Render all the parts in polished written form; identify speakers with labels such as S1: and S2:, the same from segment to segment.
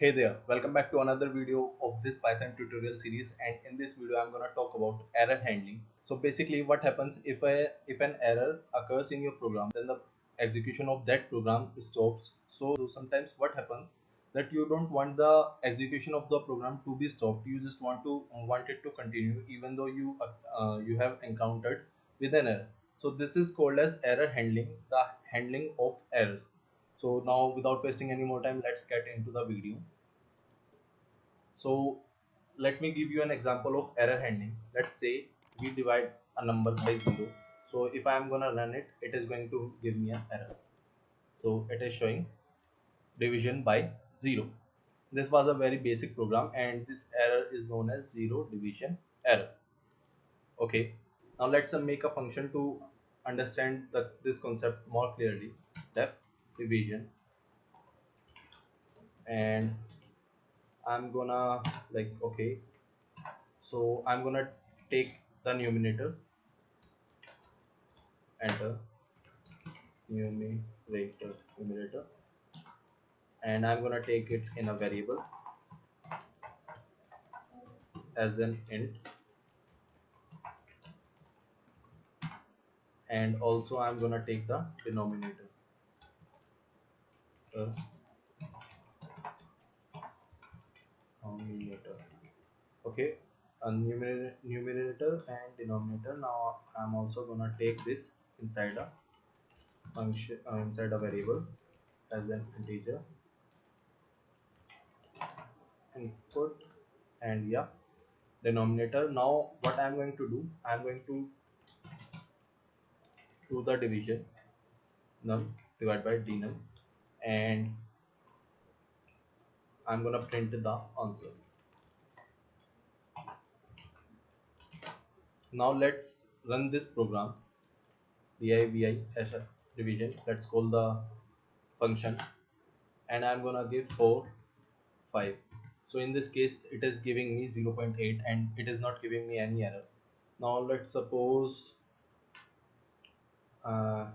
S1: Hey there, welcome back to another video of this Python tutorial series, and in this video I'm gonna talk about error handling. So basically what happens if an error occurs in your program, then the execution of that program stops. So sometimes what happens that you don't want the execution of the program to be stopped, you just want it to continue even though you have encountered with an error. So this is called as error handling, the handling of errors. So now without wasting any more time, let's get into the video. So let me give you an example of error handling. Let's say we divide a number by 0. So if I am gonna run it, it is going to give me an error. So it is showing division by 0. This was a very basic program and this error is known as zero division error. Okay. Now let's make a function to understand this concept more clearly. Def division, and I'm gonna okay. So I'm gonna take the enter numerator, and I'm gonna take it in a variable as an int, and also I'm gonna take the uh, denominator. Okay, a numerator and denominator. Now I'm also gonna take this inside a function, inside a variable as an integer input, and yeah, denominator. Now what I'm going to do, I'm going to do the division num divided by dnum, and I'm gonna print the answer. Now let's run this program divi hash division. Let's call the function, and I'm gonna give 4 5. So in this case it is giving me 0.8 and it is not giving me any error. Now let's suppose uh,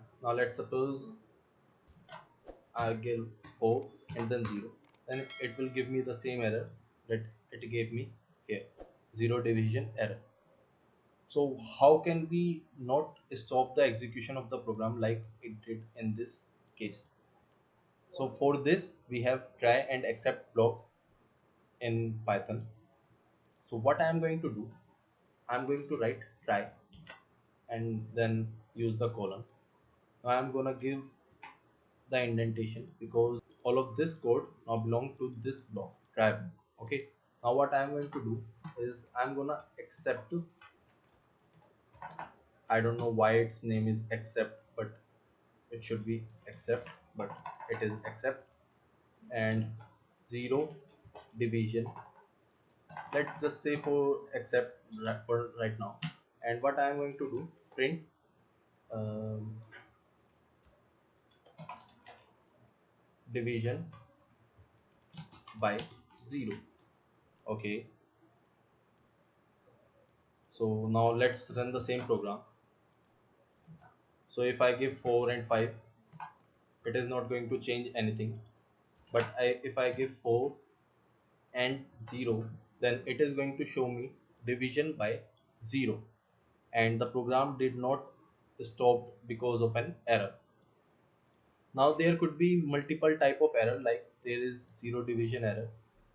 S1: I give 4 and then 0, then it will give me the same error that it gave me here, zero division error. So how can we not stop the execution of the program like it did in this case? So for this we have try and except block in Python. So what I am going to do, I am going to write try and then use the colon. Now I am gonna give the indentation because all of this code now belong to this block try block. Okay. Now what I am going to do is I'm gonna accept. I don't know why its name is accept, but it should be accept, but it is accept, and zero division. Let's just say for accept for right now. And what I am going to do, print um, division by 0. Okay, so now let's run the same program. So if I give 4 and 5, it is not going to change anything, but if I give 4 and 0, then it is going to show me division by 0, and the program did not stop because of an error. Now there could be multiple type of error, like there is zero division error,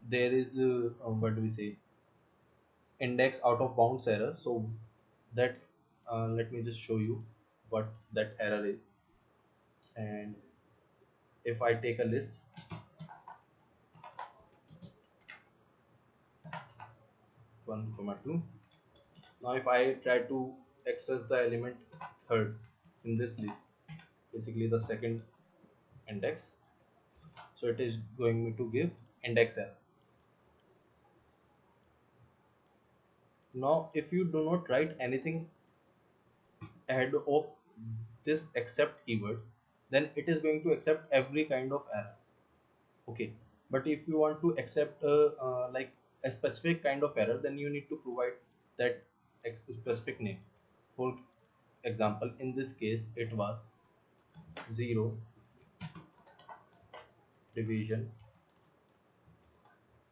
S1: there is what do we say, index out of bounds error. So that let me just show you what that error is. And if I take a list 1 comma 2, now if I try to access the element third in this list, basically the second index, so it is going to give index error. Now if you do not write anything ahead of this except keyword, then it is going to accept every kind of error. Okay, but if you want to accept like a specific kind of error, then you need to provide that specific name. For example, in this case it was zero division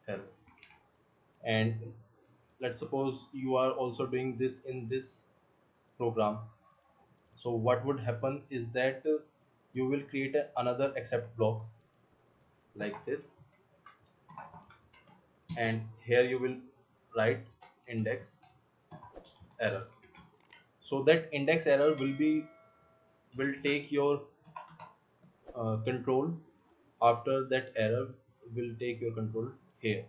S1: error. And let's suppose you are also doing this in this program. So what would happen is that you will create another except block like this, and here you will write index error. So that index error will take your control. After that error will take your control here,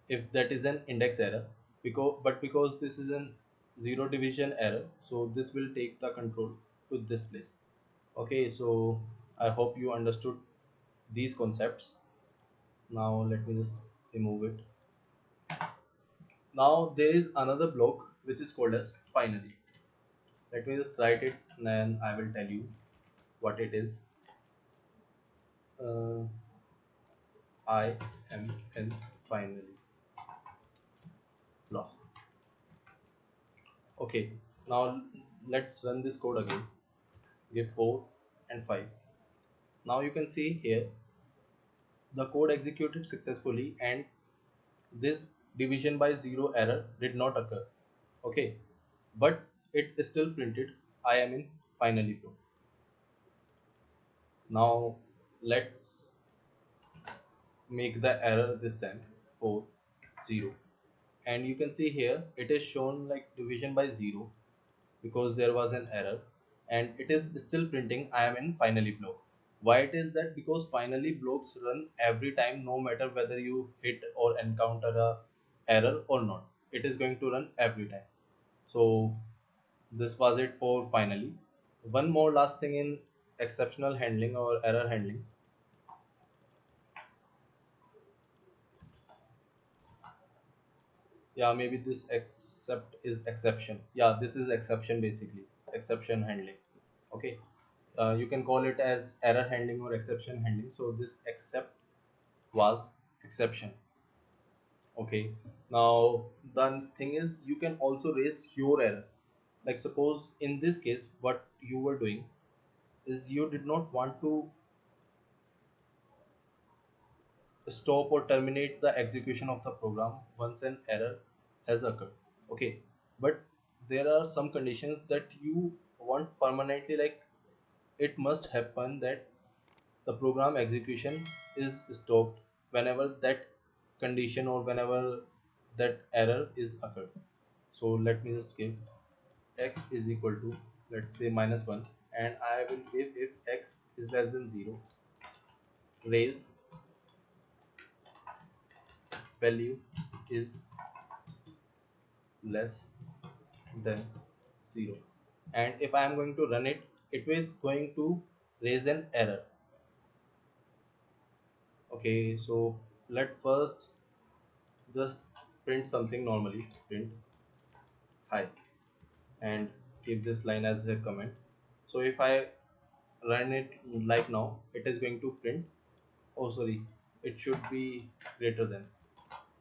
S1: if that is an index error, because this is an zero division error, so this will take the control to this place. Okay, so I hope you understood these concepts. Now let me just remove it. Now there is another block which is called as finally. Let me just write it, then I will tell you what it is. uh, I am in finally block. Okay, now let's run this code again. Give 4 and 5. Now you can see here the code executed successfully, and this division by 0 error did not occur. Okay, but it still printed I am in finally flow. Now let's make the error this time 4 0, and you can see here it is shown like division by 0 because there was an error, and it is still printing I am in finally block. Why it is that? Because finally blocks run every time, no matter whether you hit or encounter a error or not, it is going to run every time. So this was it for finally. One more last thing in exceptional handling or error handling. Yeah, maybe this except is exception. Yeah, this is exception, basically exception handling. Okay, you can call it as error handling or exception handling. So this except was exception. Okay, now the thing is you can also raise your error. Like suppose in this case what you were doing is you did not want to stop or terminate the execution of the program once an error has occurred. Okay, but there are some conditions that you want permanently, like it must happen that the program execution is stopped whenever that condition or whenever that error is occurred. So let me just give x is equal to, let's say, -1, and I will give if x is less than 0, raise value is less than 0, and if I am going to run it, it is going to raise an error. Okay, so let first just print something normally, print hi, and keep this line as a comment. So if I run it like now, it is going to print, oh sorry, it should be greater than.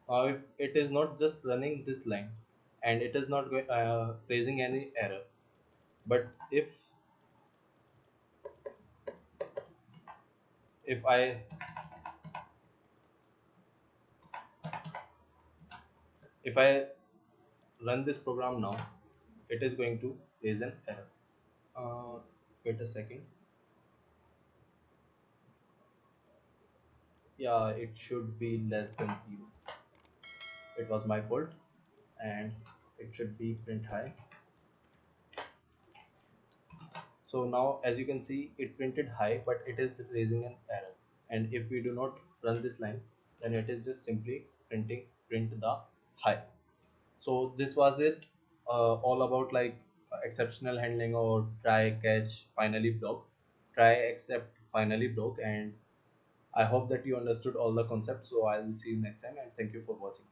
S1: If it is not just running this line and it is not raising any error, but if I run this program now, it is going to raise an error. Wait a second. Yeah, it should be less than 0. It was my fault, and it should be print high. So now as you can see, it printed high, but it is raising an error. And if we do not run this line, then it is just simply print the high. So this was it, all about like exceptional handling or try catch finally block, try except finally block. And I hope that you understood all the concepts. So I'll see you next time, and thank you for watching.